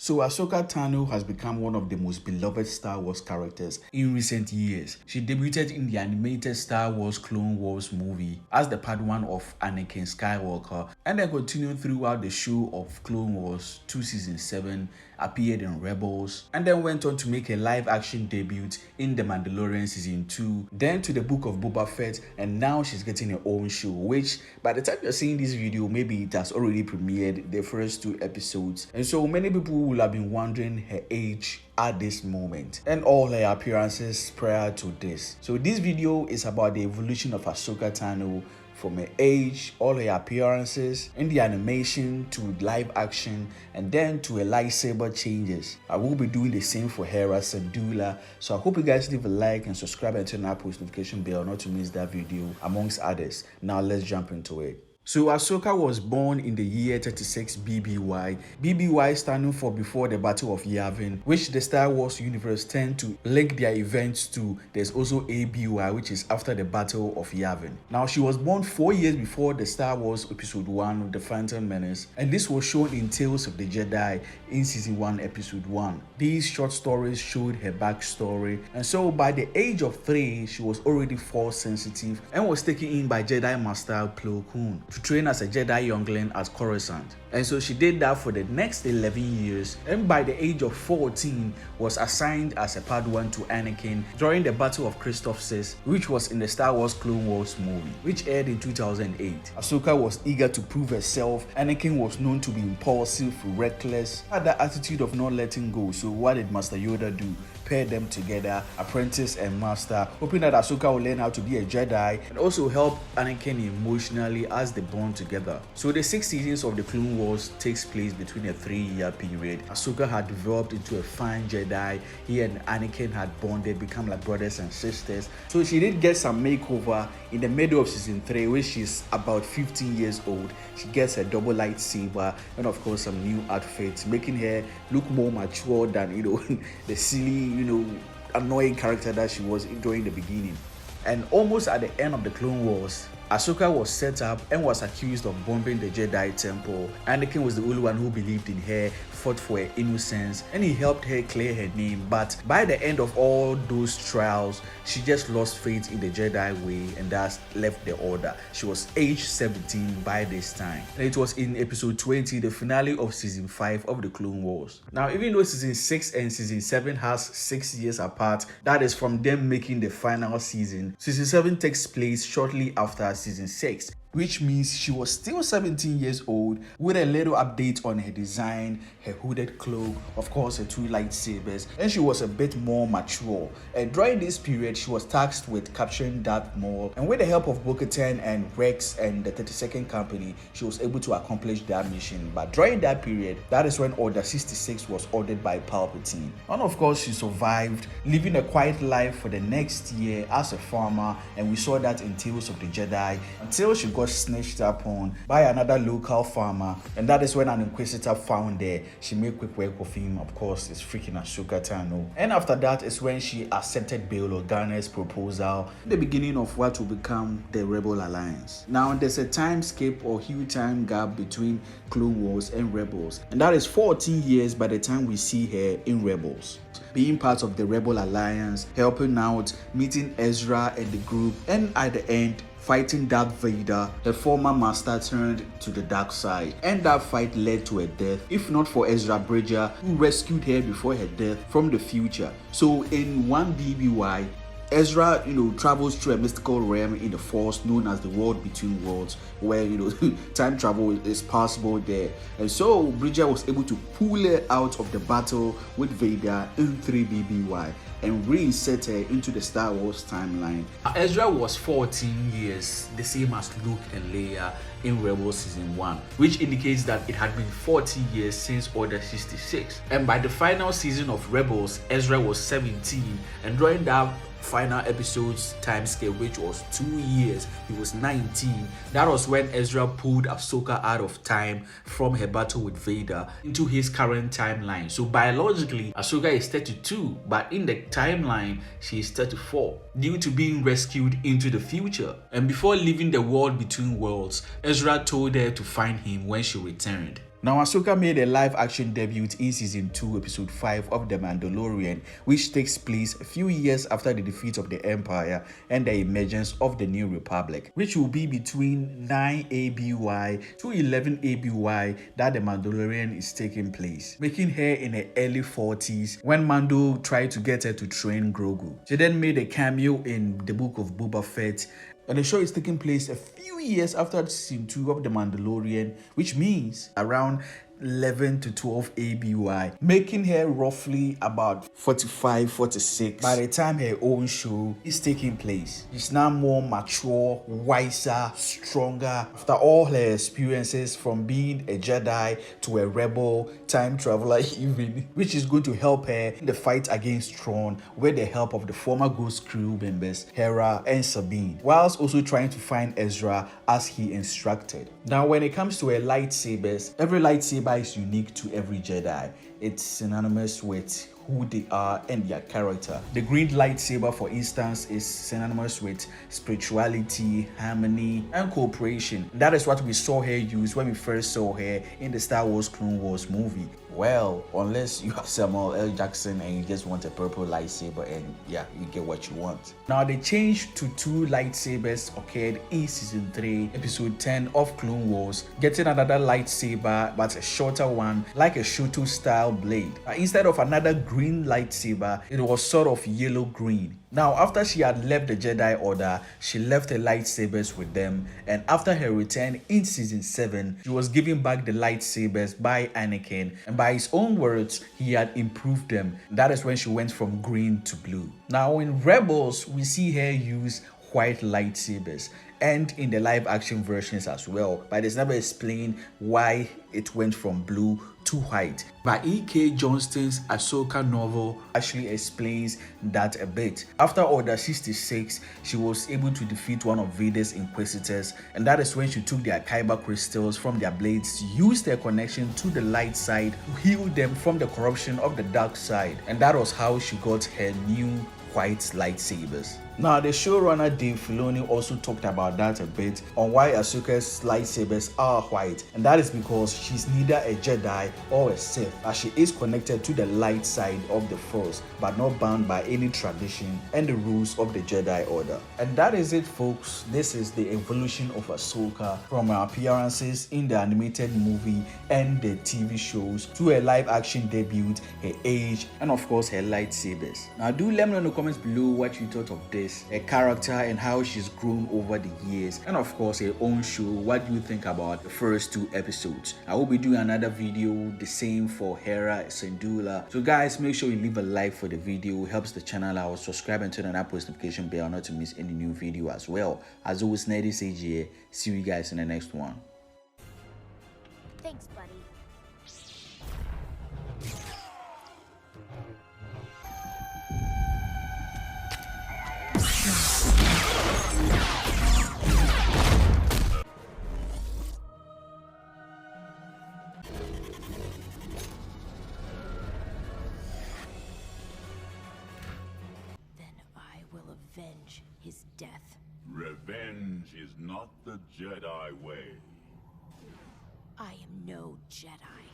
So Ahsoka Tano has become one of the most beloved Star Wars characters in recent years. She debuted in the animated Star Wars Clone Wars movie as the Padawan of Anakin Skywalker, and then continued throughout the show of Clone Wars to season 7, appeared in Rebels, and then went on to make a live-action debut in The Mandalorian season 2, then to the Book of Boba Fett, and now she's getting her own show, which by the time you're seeing this video, maybe it has already premiered the first 2 episodes. And so many people will have been wondering her age at this moment and all her appearances prior to this. So this video is about the evolution of Ahsoka Tano from her age, all her appearances in the animation to live action, and then to her lightsaber changes. I will be doing the same for her as a doula, so I hope you guys leave a like and subscribe and turn on that post notification bell not to miss that video, amongst others. Now let's jump into it. So Ahsoka was born in the year 36 BBY. BBY standing for Before the Battle of Yavin, which the Star Wars universe tend to link their events to. There's also ABY, which is after the Battle of Yavin. Now she was born 4 years before the Star Wars Episode 1, The Phantom Menace, and this was shown in Tales of the Jedi in Season 1, Episode 1. These short stories showed her backstory, and so by the age of 3, she was already Force sensitive and was taken in by Jedi Master Plo Koon to train as a Jedi youngling at Coruscant. And so she did that for the next 11 years, and by the age of 14 was assigned as a Padawan to Anakin during the Battle of Christophsis, which was in the Star Wars Clone Wars movie, which aired in 2008. Ahsoka was eager to prove herself. Anakin was known to be impulsive, reckless, had that attitude of not letting go. So what did Master Yoda do? Pair them together, apprentice and master, hoping that Ahsoka will learn how to be a Jedi and also help Anakin emotionally as they bond together. So the 6 seasons of the Clone Wars takes place between a 3-year period. Ahsoka had developed into a fine Jedi. He and Anakin had bonded, become like brothers and sisters. So she did get some makeover in the middle of season 3, where she's about 15 years old. She gets a double lightsaber and of course some new outfits, making her look more mature than, the silly, annoying character that she was during the beginning. And almost at the end of the Clone Wars, Ahsoka was set up and was accused of bombing the Jedi Temple. Anakin was the only one who believed in her, fought for her innocence, and he helped her clear her name. But by the end of all those trials, she just lost faith in the Jedi way, and thus left the order. She was age 17 by this time. And it was in episode 20, the finale of season 5 of the Clone Wars. Now, even though season 6 and season 7 has 6 years apart, that is from them making the final season. Season 7 takes place shortly after season 6, which means she was still 17 years old, with a little update on her design, her hooded cloak, of course her 2 lightsabers, and she was a bit more mature. And during this period, she was tasked with capturing Darth Maul, and with the help of Bo-Katan and Rex and the 32nd Company, she was able to accomplish that mission. But during that period, that is when Order 66 was ordered by Palpatine. And of course, she survived, living a quiet life for the next year as a farmer, and we saw that in Tales of the Jedi, until she got snatched upon by another local farmer, and that is when an inquisitor found her. She made quick work of him. Of course, it's freaking Ahsoka Tano. And after that is when she accepted Bail Organa's proposal, the beginning of what will become the Rebel Alliance. Now there's a time skip or huge time gap between Clone Wars and Rebels, and that is 14 years by the time we see her in Rebels, being part of the Rebel Alliance, helping out, meeting Ezra and the group, and at the end fighting Darth Vader, the former master turned to the dark side. And that fight led to her death, if not for Ezra Bridger, who rescued her before her death from the future. So in 1 BBY, Ezra, travels through a mystical realm in the Force known as the World Between Worlds, where, time travel is possible there. And so Bridger was able to pull her out of the battle with Vader in 3 BBY and reinsert her into the Star Wars timeline. Ezra was 14 years, the same as Luke and Leia in Rebels Season 1, which indicates that it had been 40 years since Order 66. And by the final season of Rebels, Ezra was 17, and during that final episode's time scale, which was 2 years, he was 19. That was when Ezra pulled Ahsoka out of time from her battle with Vader into his current timeline. So biologically, Ahsoka is 32, but in the timeline, she is 34, due to being rescued into the future. And before leaving the World Between Worlds, Ezra told her to find him when she returned. Now, AHSOKA made a live-action debut in Season 2, Episode 5 of The Mandalorian, which takes place a few years after the defeat of the Empire and the emergence of the New Republic, which will be between 9 ABY to 11 ABY that The Mandalorian is taking place, making her in her early 40s when Mando tried to get her to train Grogu. She then made a cameo in the Book of Boba Fett, and the show is taking place a few years after Season 2 of The Mandalorian, which means around 11 to 12 ABY, making her roughly about 45, 46 by the time her own show is taking place. She's now more mature, wiser, stronger after all her experiences from being a Jedi to a rebel, time traveler even, which is going to help her in the fight against Thrawn with the help of the former Ghost crew members Hera and Sabine, whilst also trying to find Ezra as he instructed. Now, when it comes to her lightsabers, every lightsaber is unique to every Jedi. It's synonymous with who they are and their character. The green lightsaber, for instance, is synonymous with spirituality, harmony, and cooperation. That is what we saw her use when we first saw her in the Star Wars Clone Wars movie. Well, unless you are Samuel L. Jackson and you just want a purple lightsaber, and yeah, you get what you want. Now, the change to 2 lightsabers occurred in Season 3, Episode 10 of Clone Wars, getting another lightsaber, but a shorter one, like a Shoto style blade. Instead of another green lightsaber, it was sort of yellow-green. Now, after she had left the Jedi Order, she left her lightsabers with them, and after her return in Season 7, she was given back the lightsabers by Anakin, and by his own words, he had improved them. That is when she went from green to blue. Now, in Rebels, we see her use white lightsabers, and in the live action versions as well, but it's never explained why it went from blue to white. But E.K. Johnston's AHSOKA novel actually explains that a bit. After Order 66, she was able to defeat one of Vader's Inquisitors, and that is when she took their kyber crystals from their blades, used their connection to the light side to heal them from the corruption of the dark side, and that was how she got her new white lightsabers. Now, the showrunner Dave Filoni also talked about that a bit on why AHSOKA's lightsabers are white, and that is because she's neither a Jedi or a Sith, as she is connected to the light side of the Force, but not bound by any tradition and the rules of the Jedi Order. And that is it, folks. This is the evolution of AHSOKA from her appearances in the animated movie and the TV shows to her live action debut, her age, and of course her lightsabers. Now, do let me know in the comments below what you thought of this, her character and how she's grown over the years, and of course her own show. What do you think about the first 2 episodes? I will be doing another video the same for Hera Syndulla. So guys, make sure you leave a like for the video, it helps the channel out. Subscribe and turn on that post notification bell not to miss any new video as well. As always, Nerdy Sage here. See you guys in the next one. Thanks, buddy. Avenge his death. Revenge is not the Jedi way. I am no Jedi.